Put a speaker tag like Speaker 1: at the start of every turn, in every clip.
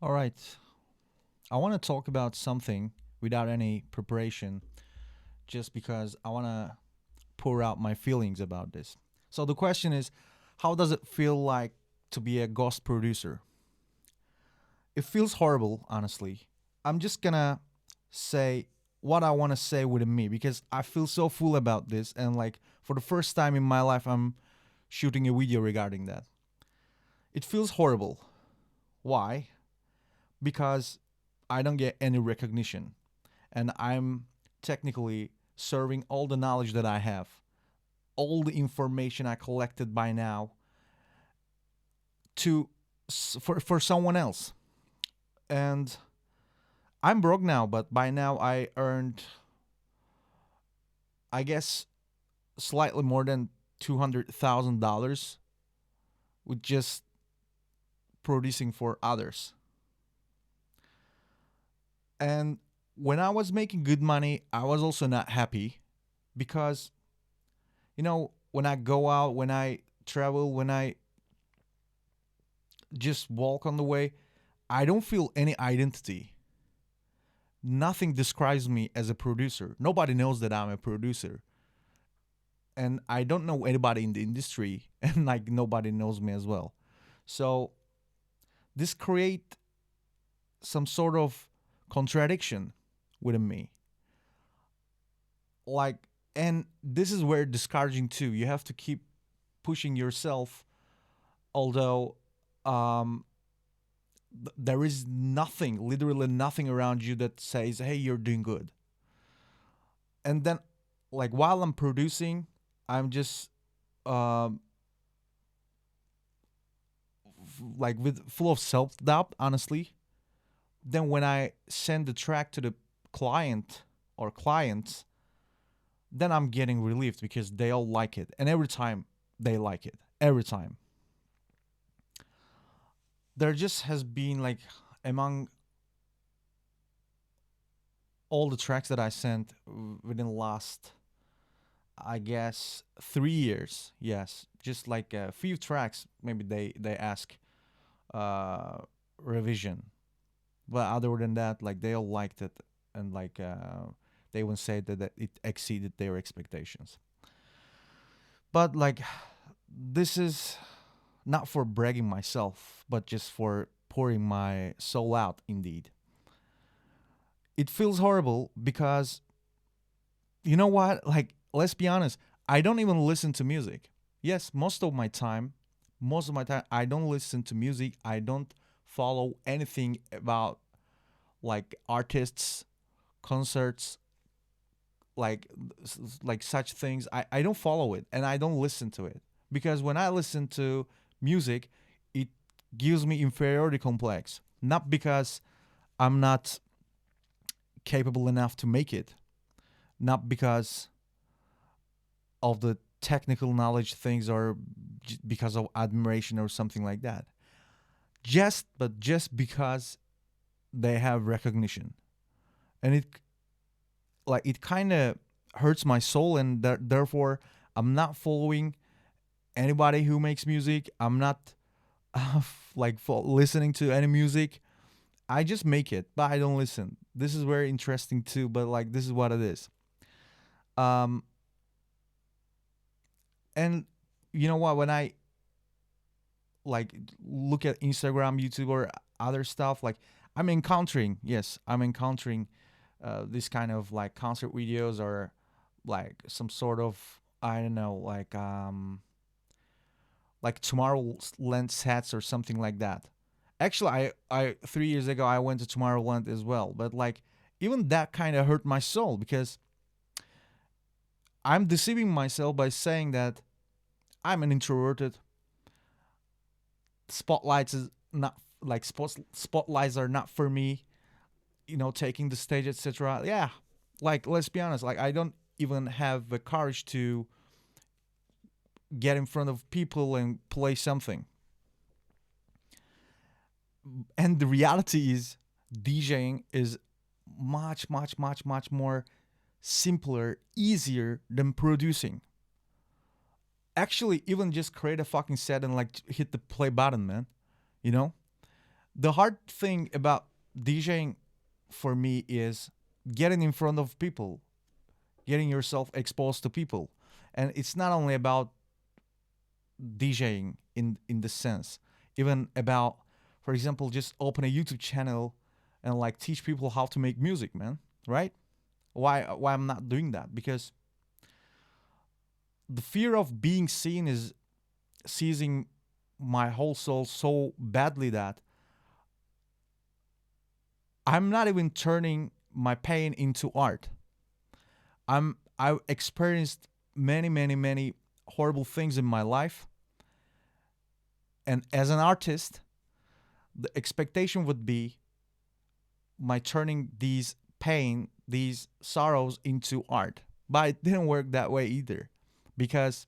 Speaker 1: All right. I want to talk about something without any preparation just because I want to pour out my feelings about this. So the question is, how does it feel like to be a ghost producer? It feels horrible, honestly. I'm just going to say what I want to say with me because I feel so full about this and like for the first time in my life I'm shooting a video regarding that. It feels horrible. Why? Because I don't get any recognition and I'm technically serving all the knowledge that I have, all the information I collected by now to for someone else. And I'm broke now, but by now I earned I guess slightly more than $200,000 with just producing for others. And when I was making good money, I was also not happy because when I go out, when I travel, when I just walk on the way, I don't feel any identity. Nothing describes me as a producer. Nobody knows that I'm a producer. And I don't know anybody in the industry and like nobody knows me as well. So this create some sort of contradiction within me. Like and this is where discouraging too. You have to keep pushing yourself although um there is nothing, literally nothing around you that says, "Hey, you're doing good." And then, like while I'm producing, I'm just um, like with full of self doubt, honestly. Then when I send the track to the client or clients, then I'm getting relieved because they all like it, and every time they like it, every time. There just has been like among all the tracks that I sent within the last I guess 3 years. Yes, just like a few tracks. Maybe they ask uh, revision, but other than that, like they all liked it, and like they even said that it exceeded their expectations. But like this is not for bragging myself, but just for pouring my soul out. Indeed, it feels horrible because you know what? Like, let's be honest. I don't even listen to music. Yes, most of my time, I don't listen to music. I don't follow anything about like artists, concerts, like like such things. I don't follow it and I don't listen to it because when I listen to music, it gives me inferiority complex. Not because I'm not capable enough to make it, not because of the technical knowledge things or because of admiration or something like that. Just because they have recognition, and it kind of hurts my soul, and therefore I'm not following anybody who makes music. I'm not like listening to any music. I just make it, but I don't listen. This is very interesting too, but like this is what it is. Um, and you know what? When I like look at Instagram, YouTube, or other stuff, like I'm encountering this kind of like concert videos or like some sort of I don't know, like Tomorrowland sets or something like that. Actually, I 3 years ago I went to Tomorrowland as well, but like even that kind of hurt my soul because I'm deceiving myself by saying that I'm an introverted. Spotlights is not like spotlights are not for me. Taking the stage, etc. Yeah, like let's be honest, like I don't even have the courage to get in front of people and play something. And the reality is, DJing is much, much, much, much more simpler, easier than producing. Actually, even just create a fucking set and like hit the play button, man. You know, The hard thing about DJing for me is getting in front of people, getting yourself exposed to people. And it's not only about DJing in the sense, even about, for example, just open a YouTube channel and like teach people how to make music, man. Right? Why I'm not doing that? Because the fear of being seen is seizing my whole soul so badly that I'm not even turning my pain into art. I experienced many horrible things in my life, and as an artist, the expectation would be my turning these pain, these sorrows into art. But it didn't work that way either, because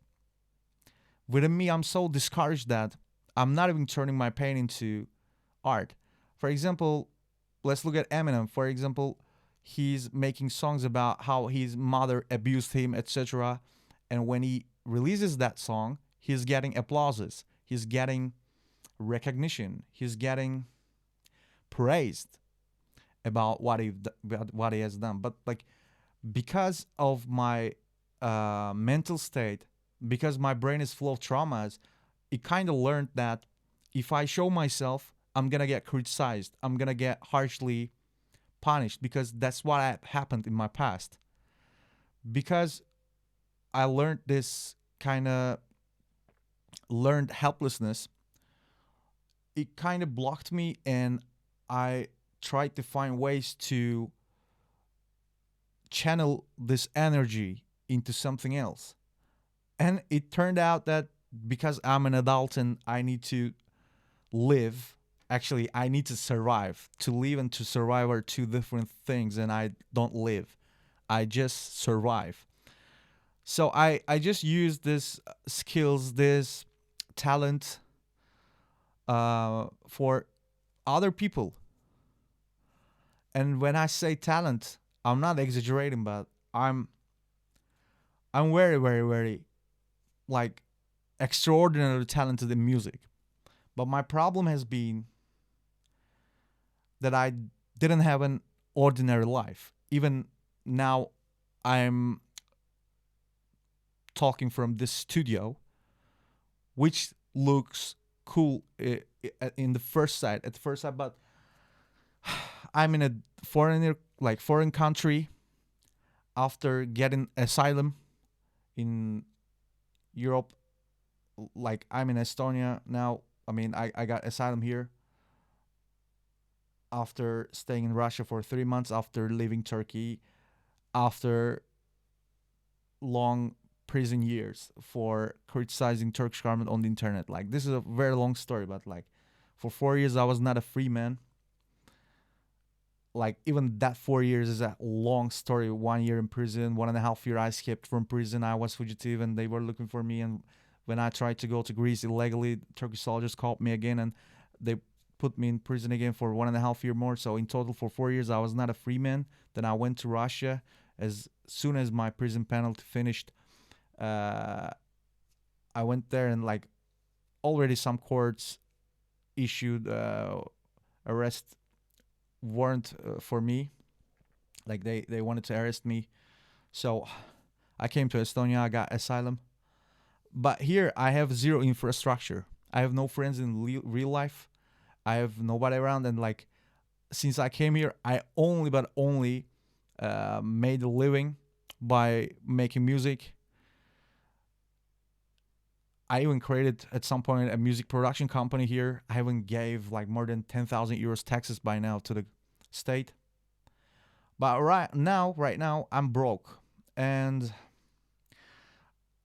Speaker 1: within me, I'm so discouraged that I'm not even turning my pain into art. For example, let's look at Eminem. For example, he's making songs about how his mother abused him, etc. And when he releases that song, he's getting applauses, he's getting recognition, he's getting praised about what he has done. But like, because of my mental state, because my brain is full of traumas, it kind of learned that if I show myself, I'm gonna get criticized, I'm gonna get harshly punished, because that's what happened in my past. Because I learned this kind of learned helplessness, it kind of blocked me, and I tried to find ways to channel this energy into something else. And it turned out that because I'm an adult and I need to live, actually, I need to survive. To live and to survive are two different things, and I don't live, I just survive. So I just use this skills, this talent for other people. And when I say talent, I'm not exaggerating, but I'm I'm very like extraordinarily talented in music. But my problem has been that I didn't have an ordinary life. Even now, I'm talking from this studio, which looks cool in the first sight, at the first sight, but I'm in a foreign country after getting asylum in Europe. Like, I'm in Estonia now. I mean, I got asylum here after staying in Russia for 3 months, after leaving Turkey, after long prison years for criticizing Turkish government on the internet. Like, this is a very long story, but like, for 4 years I was not a free man. Like, even that 4 years is a long story. 1 year in prison, 1.5 year I escaped from prison. I was fugitive and they were looking for me. And when I tried to go to Greece illegally, Turkish soldiers caught me again and they put me in prison again for 1.5 year more. So in total, for 4 years, I was not a free man. Then I went to Russia. As soon as my prison penalty finished, uh, I went there, and like, already some courts issued arrest warrant for me. Like, they wanted to arrest me. So I came to Estonia. I got asylum. But here I have zero infrastructure. I have no friends in real life. I have nobody around, and like, since I came here, I only made a living by making music. I even created at some point a music production company here. I even gave like more than 10,000 euros taxes by now to the state. But right now, I'm broke, and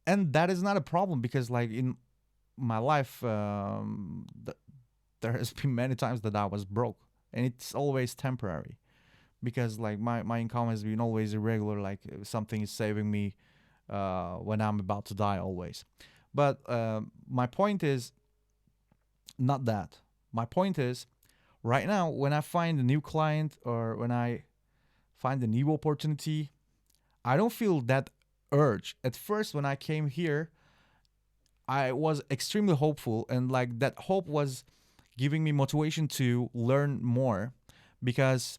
Speaker 1: that is not a problem, because like, in my life, there has been many times that I was broke, and it's always temporary, because like, my income has been always irregular. Like, something is saving me when I'm about to die always. But my point is not that. My point is, right now, when I find a new client or when I find a new opportunity, I don't feel that urge. At first, when I came here, I was extremely hopeful, and like, that hope was giving me motivation to learn more, because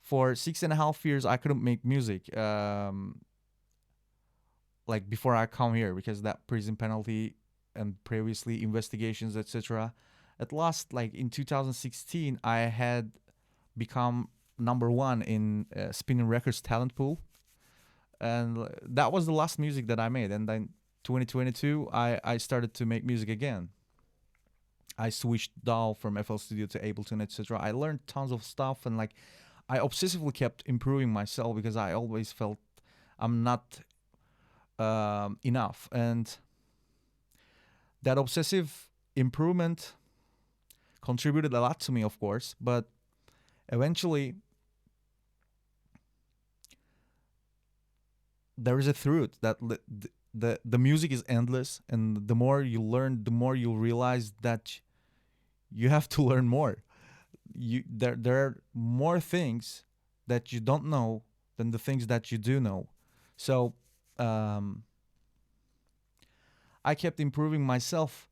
Speaker 1: for 6.5 years I couldn't make music. Like before I come here, because that prison penalty and previously investigations, etc. At last, like in 2016, I had become number one in Spinning Records talent pool, and that was the last music that I made. And then 2022, I started to make music again. I switched DAW from FL Studio to Ableton, etc. I learned tons of stuff, and like I obsessively kept improving myself because I always felt I'm not enough, and that obsessive improvement contributed a lot to me, of course. But eventually, there is a truth that the music is endless, and the more you learn, the more you realize that you have to learn more. There are more things that you don't know than the things that you do know. So um, I kept improving myself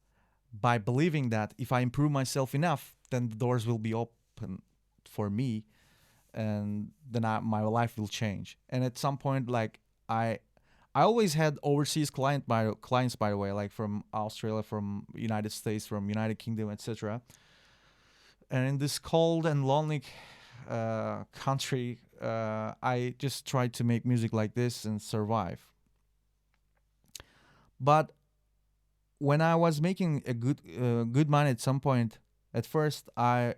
Speaker 1: by believing that if I improve myself enough, then the doors will be open for me, and then my life will change. And at some point, like I always had overseas clients, by the way, like from Australia, from United States, from United Kingdom, etc. And in this cold and lonely country, I just tried to make music like this and survive. But when I was making a good money at some point, at first I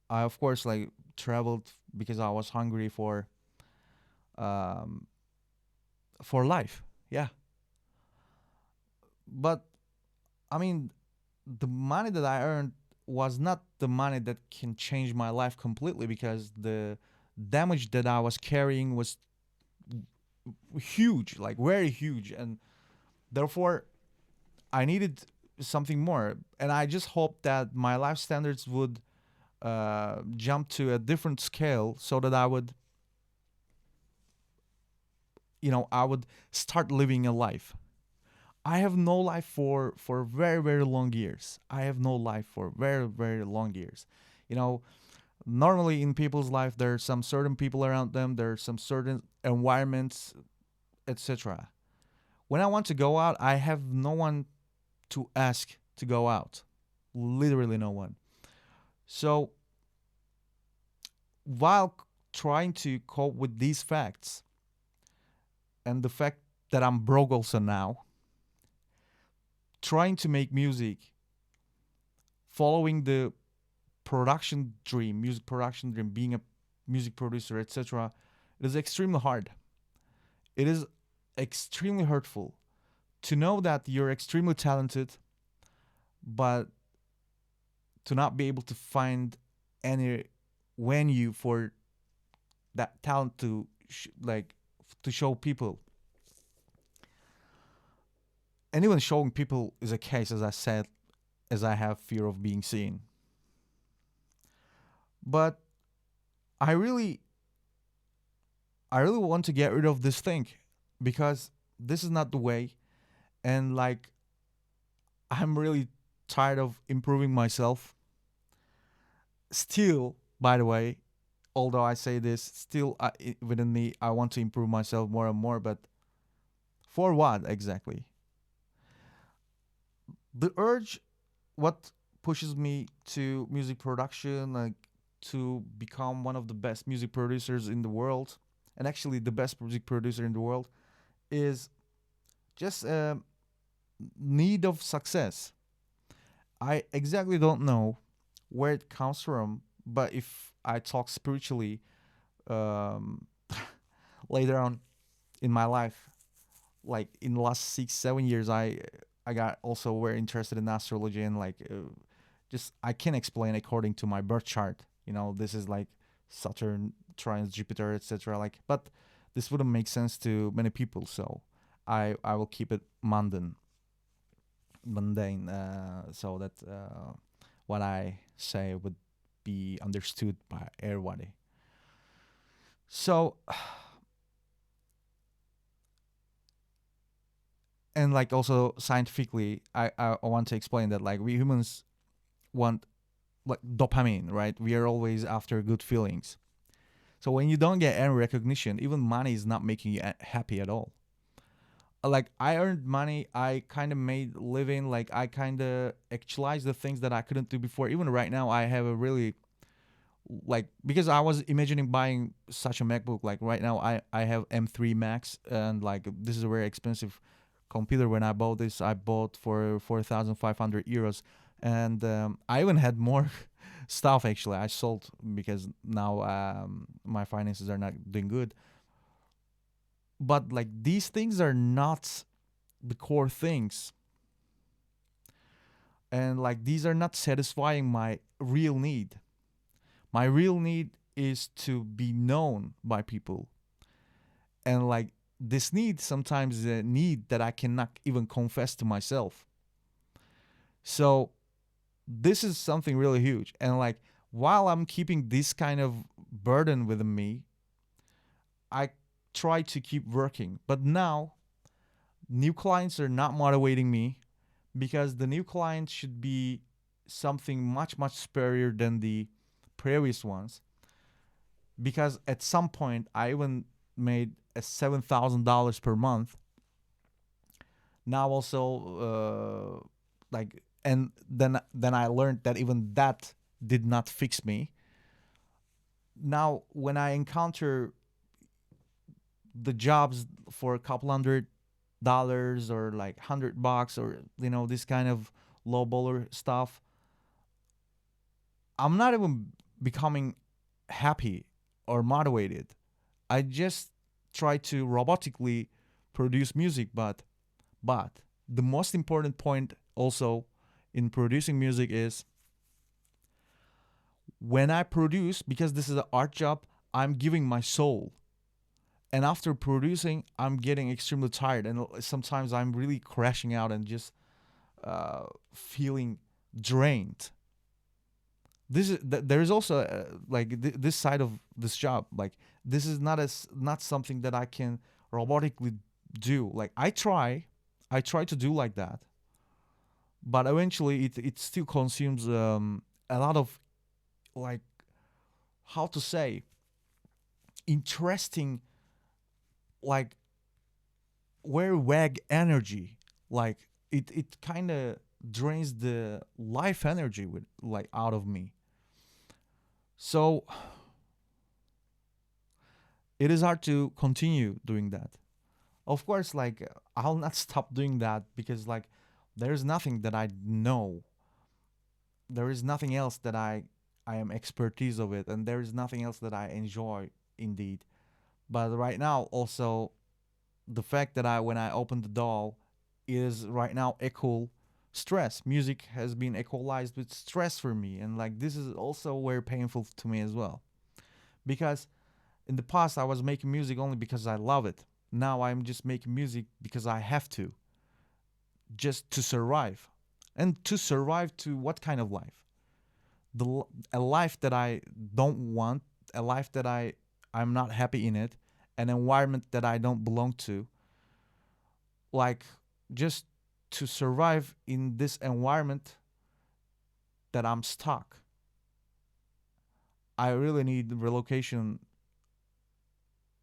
Speaker 1: of course like traveled because I was hungry um for life. Yeah. But I mean, the money that I earned was not the money that can change my life completely, because the damage that I was carrying was huge, like very huge, and therefore I needed something more. And I just hoped that my life standards would jump to a different scale, so that I would start living a life. I have no life for very very long years. I have no life for very very long years. You know, normally in people's life there are some certain people around them, there are some certain environments, etc. When I want to go out, I have no one to ask to go out. Literally no one. So while trying to cope with these facts and the fact that I'm broke also now, trying to make music, following the music production dream, being a music producer, etc., it is extremely hard. It is extremely hurtful to know that you're extremely talented, but to not be able to find any venue for that talent to to show people. And even showing people is a case, as I said, as I have fear of being seen. But I really, I really want to get rid of this thing, because this is not the way. And like, I'm really tired of improving myself. Still, by the way, although I say this, still within me, I want to improve myself more and more. But for what exactly? The urge, what pushes me to music production, like to become one of the best music producers in the world, and actually the best music producer in the world, is just a need of success. I exactly don't know where it comes from, but if I talk spiritually, um, later on in my life, like in the last 6 7 years, I got also very interested in astrology, and like just I can explain according to my birth chart. This is like Saturn trines Jupiter, etc. Like, but this wouldn't make sense to many people, so I will keep it mundane, so that what I say would be understood by everybody. So, and like also scientifically, I want to explain that like we humans want like dopamine, right? We are always after good feelings. So when you don't get any recognition, even money is not making you happy at all. Like I earned money, I kind of made living, like I kind of actualized the things that I couldn't do before. Even right now, I have a really like because I was imagining buying such a MacBook. Like right now, I have M3 Max, and like this is a very expensive computer. When I bought this, I bought for 4,500 euros, and I even had more stuff actually. I sold because now my finances are not doing good. But like these things are not the core things, and like these are not satisfying my real need. My real need is to be known by people, and like this need sometimes is a need that I cannot even confess to myself. So this is something really huge, and like while I'm keeping this kind of burden with me, I try to keep working. But now new clients are not motivating me because the new clients should be something much superior than the previous ones. Because at some point I even made a $7,000 per month. Now also like, and then I learned that even that did not fix me. Now when I encounter the jobs for a couple $100 or like $100 or this kind of low baller stuff, I'm not even becoming happy or motivated. I just try to robotically produce music, but the most important point also in producing music is when I produce, because this is an art job, I'm giving my soul. And after producing, I'm getting extremely tired, and sometimes I'm really crashing out and just feeling drained. There is also like this side of this job. Like this is not something that I can robotically do. Like I try to do like that, but eventually it still consumes a lot of, like, how to say, interesting, like, very vague energy. Like it kind of drains the life energy with like out of me. So it is hard to continue doing that. Of course, like I'll not stop doing that because like there's nothing that I know. There is nothing else that I am expertise of it, and there is nothing else that I enjoy indeed. But right now, also the fact that I when I open the door is right now equal stress. Music has been equalized with stress for me, and like this is also very painful to me as well because in the past I was making music only because I love it. Now I'm just making music because I have to, just to survive. And to survive to what kind of life? A life that I don't want, a life that I'm not happy in it, an environment that I don't belong to. Like just to survive in this environment that I'm stuck. I really need relocation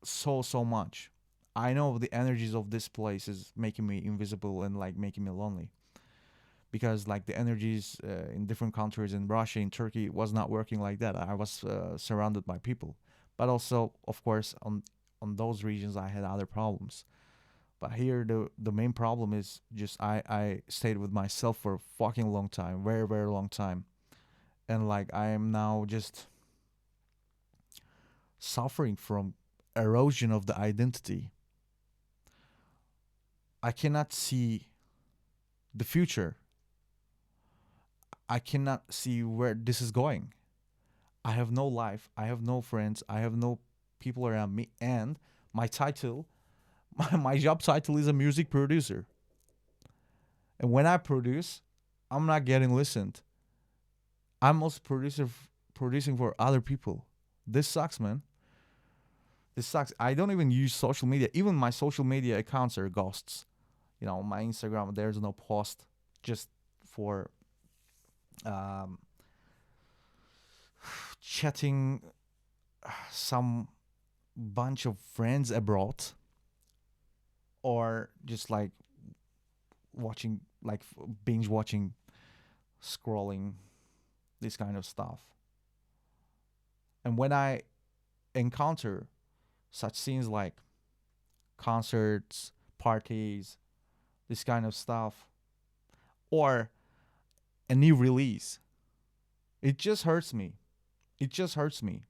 Speaker 1: so much. I know the energies of this place is making me invisible and like making me lonely because like the energies in different countries in Russia, in Turkey was not working like that. I was surrounded by people, but also of course on those regions I had other problems. But here the main problem is just I stayed with myself for a fucking long time, very long time, and like I am now just suffering from erosion of the identity. I cannot see the future. I cannot see where this is going. I have no life. I have no friends. I have no people around me. And my title, my job title is a music producer. And when I produce, I'm not getting listened. I'm also producing for other people. This sucks, man. This sucks. I don't even use social media. Even my social media accounts are ghosts. My Instagram, there's no post just for um, chatting some bunch of friends abroad, or just like watching, like binge watching, scrolling, this kind of stuff. And when I encounter such scenes like concerts, parties, this kind of stuff, or a new release, it just hurts me. It just hurts me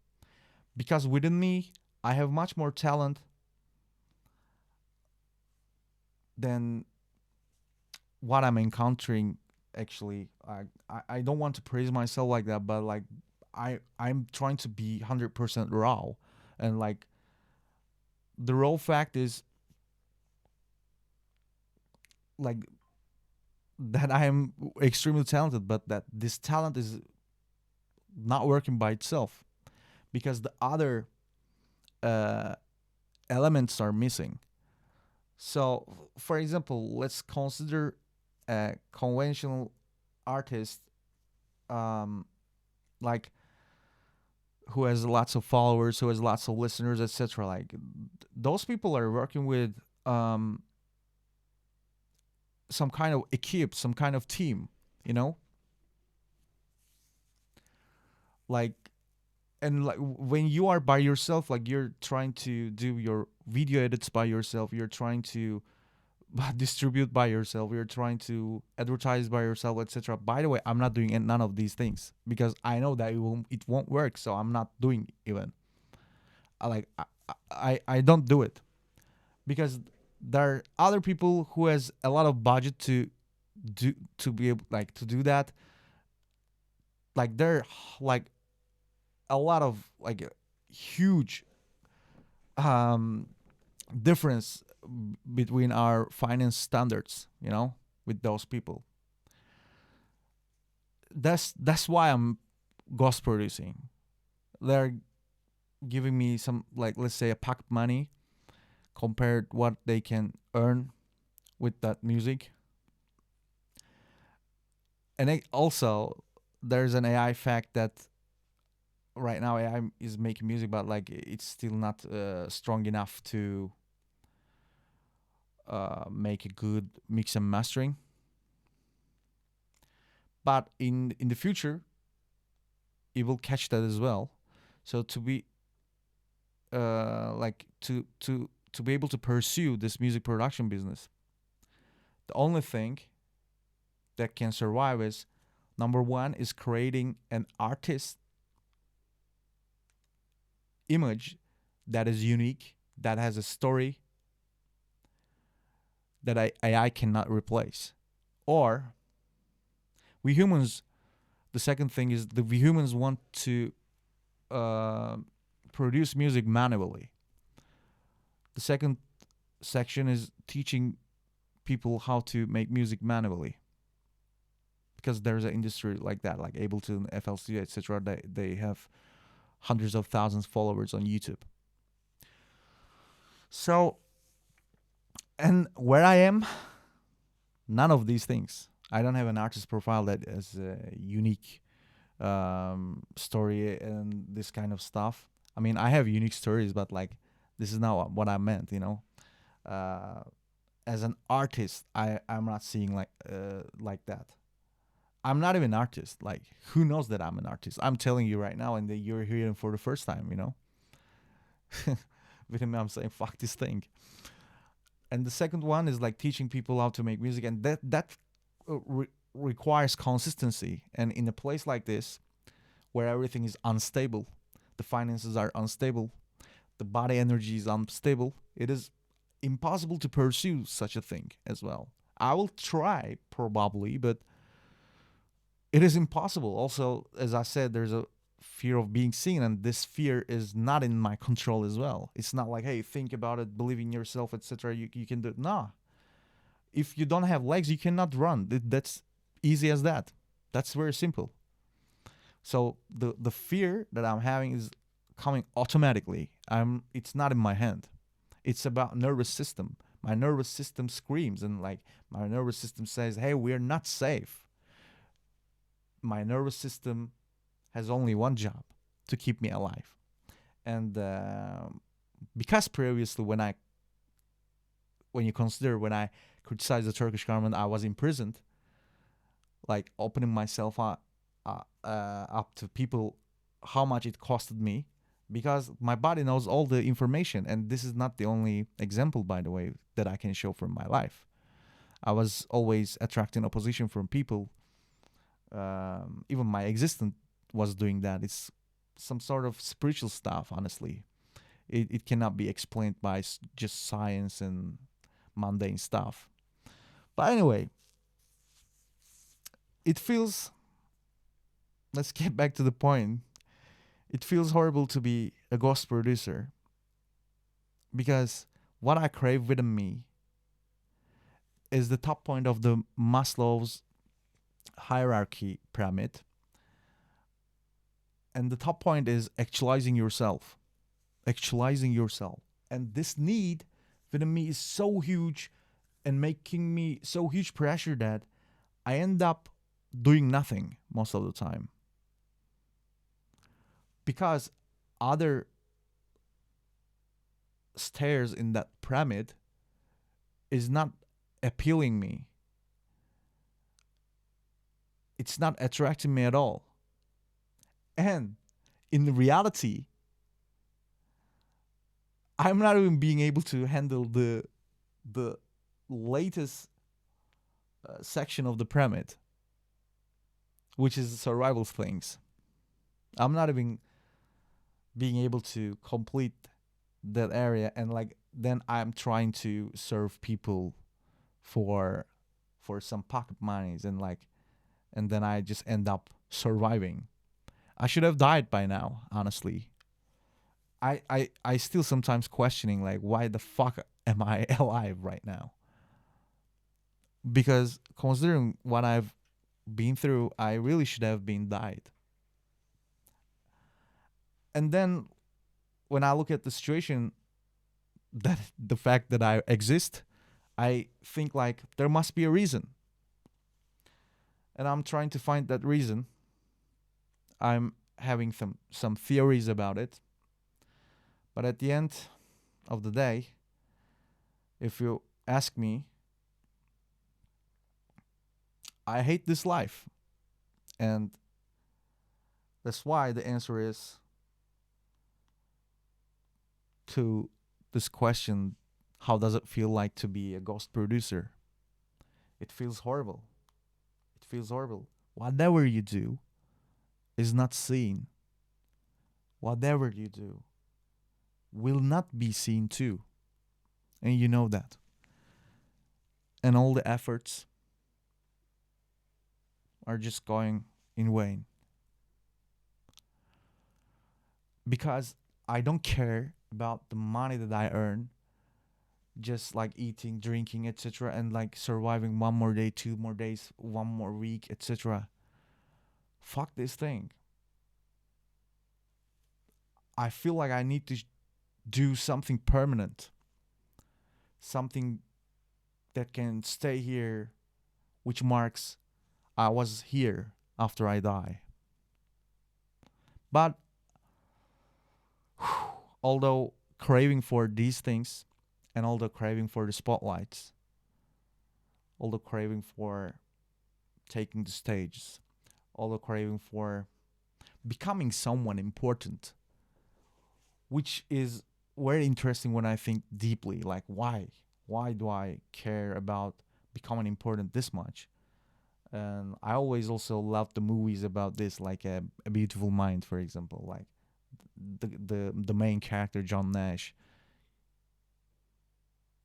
Speaker 1: because within me, I have much more talent than what I'm encountering. Actually, I don't want to praise myself like that, but like I'm trying to be 100% raw, and like the raw fact is like that I am extremely talented, but that this talent is not working by itself because the other uh, elements are missing. So, for example, let's consider a conventional artist, um, like who has lots of followers, who has lots of listeners, etc. Like those people are working with um, some kind of equipe, some kind of team, you know, like and like when you are by yourself, like you're trying to do your video edits by yourself, you're trying to distribute by yourself, you're trying to advertise by yourself, etc. By the way, I'm not doing none of these things because I know that it won't work, so I'm not doing even. I don't do it because there are other people who has a lot of budget do to be able like to do that. Like there like a lot of like huge um difference between our finance standards, you know, with those people. That's why I'm ghost producing. They're giving me some, like, let's say a pocket money compared what they can earn with that music. And also there's an AI fact that right now AI is making music, but like it's still not strong enough to make a good mix and mastering. But in the future, it will catch that as well. So to be like to be able to pursue this music production business, the only thing that can survive is number one is creating an artist image that is unique, that has a story that AI cannot replace. Or we humans, the second thing is that we humans want to uh, produce music manually. The second section is teaching people how to make music manually because there's an industry like that, like Ableton, FLC, etc. They have hundreds of thousands of followers on YouTube. So, and where I am, none of these things. I don't have an artist profile that has a unique story and this kind of stuff. I mean, I have unique stories, but like this is not what I meant, you know. Uh, as an artist, I'm not seeing like that. I'm not even an artist. Like, who knows that I'm an artist? I'm telling you right now, and that you're hearing for the first time, you know. With me, I'm saying fuck this thing. And the second one is like teaching people how to make music, and that requires consistency. And in a place like this, where everything is unstable, the finances are unstable, the body energy is unstable, it is impossible to pursue such a thing as well. I will try probably, but it is impossible. Also, as I said, there's a fear of being seen, and this fear is not in my control as well. It's not like, hey, think about it, believe in yourself, etc. You can do it. Nah. If you don't have legs, you cannot run. That's easy as that. That's very simple. So the fear that I'm having is coming automatically. It's not in my hand. It's about nervous system. My nervous system screams, and like my nervous system says, "Hey, we're not safe." My nervous system has only one job: to keep me alive. And because previously, when you consider when I criticized the Turkish government, I was imprisoned, like opening myself up to people, how much it costed me, because my body knows all the information. And this is not the only example, by the way, that I can show from my life. I was always attracting opposition from people. Even my existence was doing that. It's some sort of spiritual stuff, honestly. It cannot be explained by just science and mundane stuff. But anyway, it feels, let's get back to the point. It feels horrible to be a ghost producer, because what I crave within me is the top point of the Maslow's hierarchy pyramid. And the top point is actualizing yourself. Actualizing yourself. And this need within me is so huge and making me so huge pressure that I end up doing nothing most of the time. Because other stairs in that pyramid is not appealing me. It's not attracting me at all. And in reality, I'm not even being able to handle the latest section of the pyramid, which is survival things. I'm not even being able to complete that area, and like then I'm trying to serve people for some pocket monies, and then I just end up surviving. I should have died by now, honestly. I still sometimes questioning, like, why the fuck am I alive right now? Because considering what I've been through, I really should have been died. And then when I look at the situation, that the fact that I exist, I think like there must be a reason. And I'm trying to find that reason. I'm having some theories about it. But at the end of the day, if you ask me, I hate this life. And that's why the answer is to this question, how does it feel like to be a ghost producer? It feels horrible. It feels horrible. Whatever you do is not seen. Whatever you do will not be seen too. And you know that. And all the efforts are just going in vain. Because I don't care about the money that I earn, just like eating, drinking, etc., and like surviving one more day, 2 more days, one more week, etc. Fuck this thing. I feel like I need to do something permanent, something that can stay here, which marks I was here after I die. But although craving for these things, and although craving for the spotlights, although craving for taking the stage, although craving for becoming someone important, which is very interesting when I think deeply, like why? Why do I care about becoming important this much? And I always also love the movies about this, like a Beautiful Mind, for example, like the main character John Nash.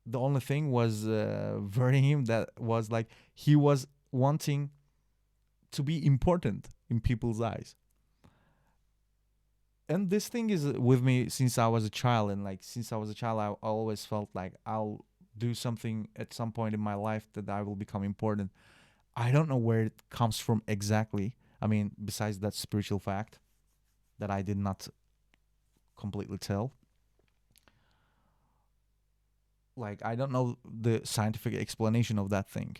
Speaker 1: The only thing was burning him, that was like he was wanting to be important in people's eyes. And this thing is with me since I was a child, and like since I was a child, I always felt like I'll do something at some point in my life that I will become important. I don't know where it comes from exactly. I mean, besides that spiritual fact that I did not completely tell. Like, I don't know the scientific explanation of that thing.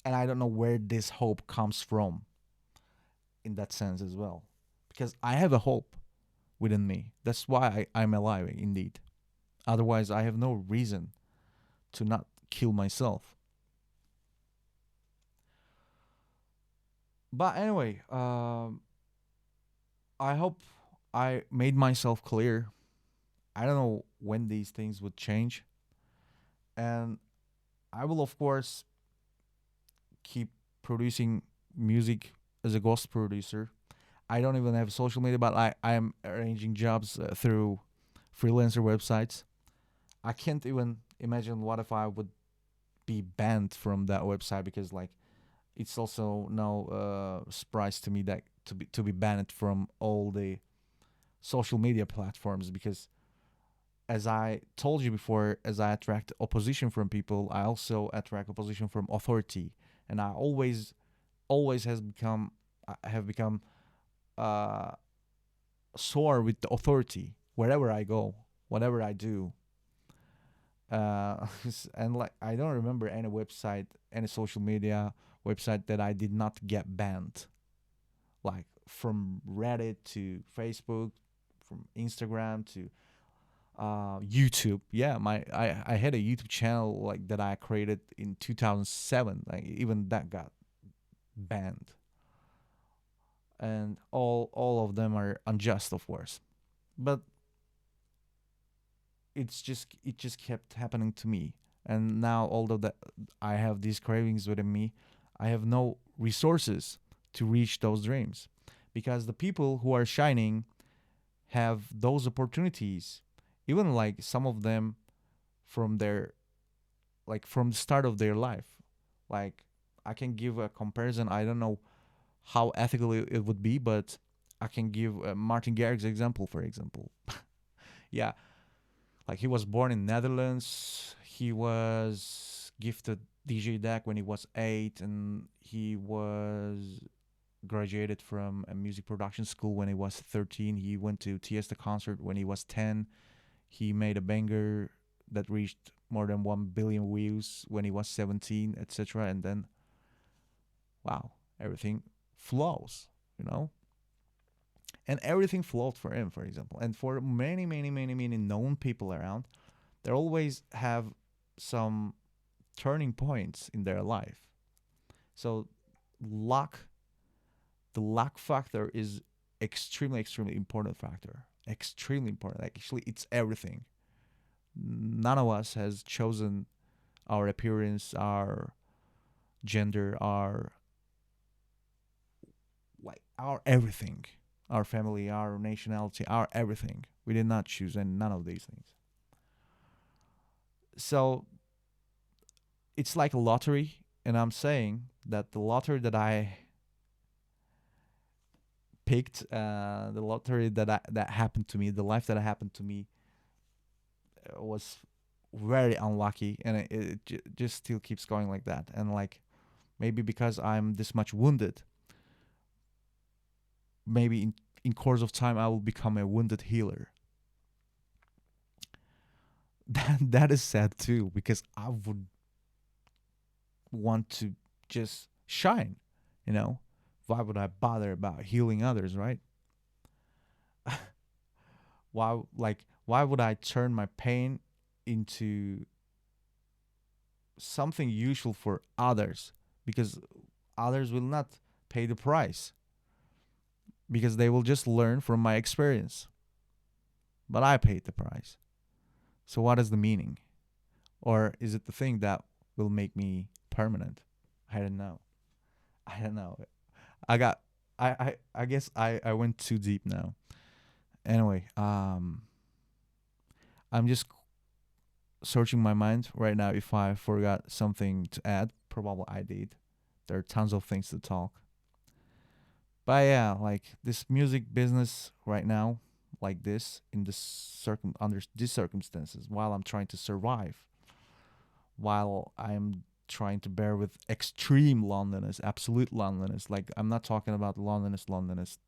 Speaker 1: And I don't know where this hope comes from in that sense as well. because I have a hope within me. That's why I'm alive, indeed. Otherwise, I have no reason to not kill myself. But anyway, I hope I made myself clear. I don't know when these things would change. And I will, of course, keep producing music as a ghost producer. I don't even have social media, but I'm arranging jobs through freelancer websites. I can't even imagine what if I would be banned from that website, because like it's also no surprise to me that to be banned from all the social media platforms, because as I told you before, as I attract opposition from people, I also attract opposition from authority, and I always has become I have become uh, sore with the authority wherever I go, whatever I do. And like I don't remember any website, any social media website that I did not get banned, like from Reddit to Facebook, from Instagram to YouTube. Yeah, I had a YouTube channel like that I created in 2007. Like even that got banned, and all of them are unjust, of course. But it just kept happening to me, and now although that I have these cravings within me, I have no resources to reach those dreams, because the people who are shining have those opportunities, even like some of them from their like from the start of their life. Like I can give a comparison. I don't know how ethical it would be, but I can give Martin Garrix's example, for example. Yeah, like he was born in Netherlands. He was gifted DJ deck when he was 8, and he was graduated from a music production school when he was 13. He went to Tiesta concert when he was 10. He made a banger that reached more than 1 billion views when he was 17, etc. And then, wow, everything flows, you know? And everything flowed for him, for example. And for many, many, many, many known people around, they always have some turning points in their life. So, luck, the luck factor is extremely, extremely important factor. Extremely important. Like, actually, it's everything. None of us has chosen our appearance, our gender, our everything, our family, our nationality, our everything. We did not choose and none of these things. So it's like a lottery, and I'm saying that the lottery that I picked, the lottery that happened to me, the life that happened to me, was very unlucky, and it just still keeps going like that. And like maybe because I'm this much wounded, maybe in course of time I will become a wounded healer. That is sad too, because I would want to just shine, you know. Why would I bother about healing others, right? Why would I turn my pain into something useful for others, because others will not pay the price, because they will just learn from my experience, but I paid the price. So what is the meaning? Or is it the thing that will make me permanent? I don't know. I don't know. I got I guess I went too deep now. Anyway, I'm just searching my mind right now if I forgot something to add. Probably I did. There are tons of things to talk. But yeah, like this music business right now, like this in this under these circumstances, while I'm trying to survive, while I'm trying to bear with extreme loneliness, absolute loneliness. Like I'm not talking about loneliness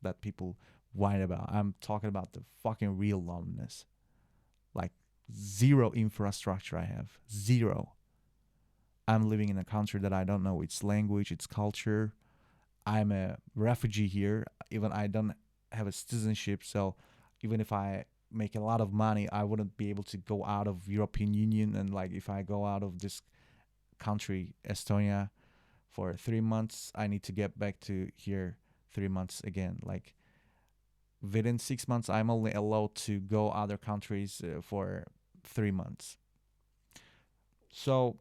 Speaker 1: that people whine about. I'm talking about the fucking real loneliness. Like zero infrastructure I have. Zero. I'm living in a country that I don't know its language, its culture. I'm a refugee here. Even I don't have a citizenship. So even if I make a lot of money, I wouldn't be able to go out of European Union. And like if I go out of this country, Estonia, for 3 months, I need to get back to here 3 months again. Like within 6 months, I'm only allowed to go other countries for 3 months. So,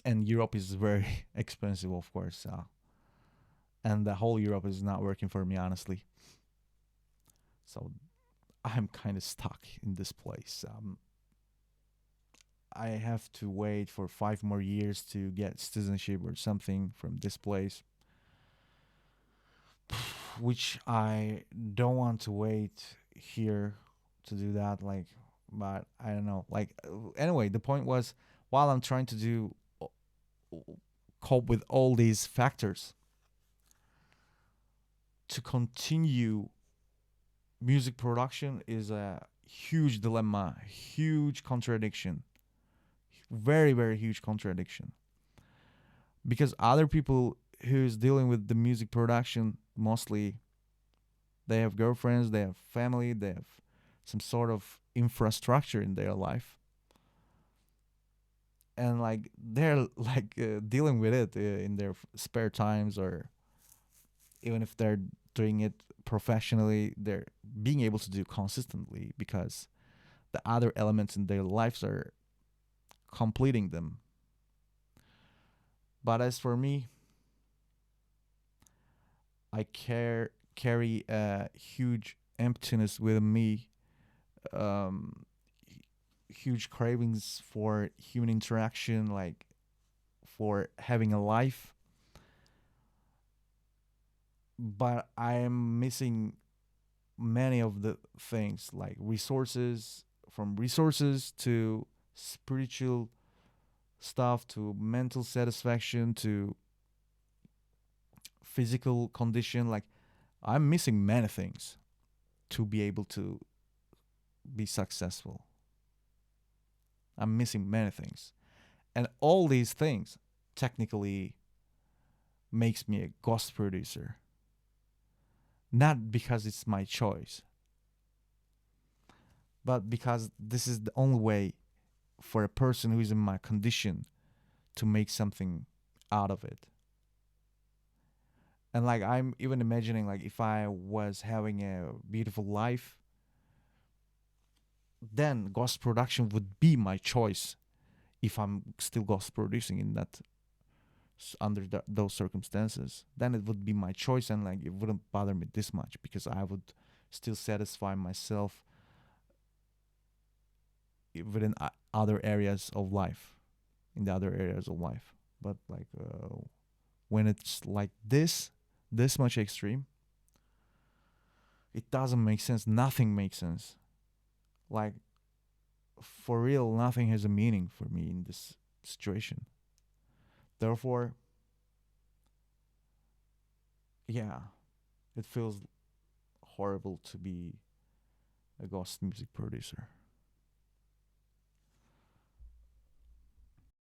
Speaker 1: and Europe is very expensive, of course. And the whole Europe is not working for me, honestly. So I'm kind of stuck in this place. I have to wait for 5 more years to get citizenship or something from this place, which I don't want to wait here to do that. Like, but I don't know. Like, anyway, the point was while I'm trying to do cope with all these factors to continue music production is a huge dilemma, huge contradiction, very very huge contradiction. Because other people who's dealing with the music production mostly they have girlfriends, they have family, they have some sort of infrastructure in their life, and like they're like dealing with it in their spare times, or even if they're doing it professionally, they're being able to do consistently because the other elements in their lives are completing them. But as for me, I carry a huge emptiness within me, um, huge cravings for human interaction, like for having a life. But I am missing many of the things, like resources, from resources to spiritual stuff to mental satisfaction to physical condition. Like I'm missing many things to be able to be successful. I'm missing many things. And all these things technically makes me a ghost producer. Not because it's my choice, but because this is the only way for a person who is in my condition to make something out of it. And like I'm even imagining like if I was having a beautiful life, then ghost production would be my choice if I'm still ghost producing in that under those circumstances. Then it would be my choice, and like it wouldn't bother me this much because I would still satisfy myself within other areas of life, in the other areas of life. But like when it's like this much extreme, it doesn't make sense. Nothing makes sense. Like for real, nothing has a meaning for me in this situation. Therefore, yeah, it feels horrible to be a ghost music producer.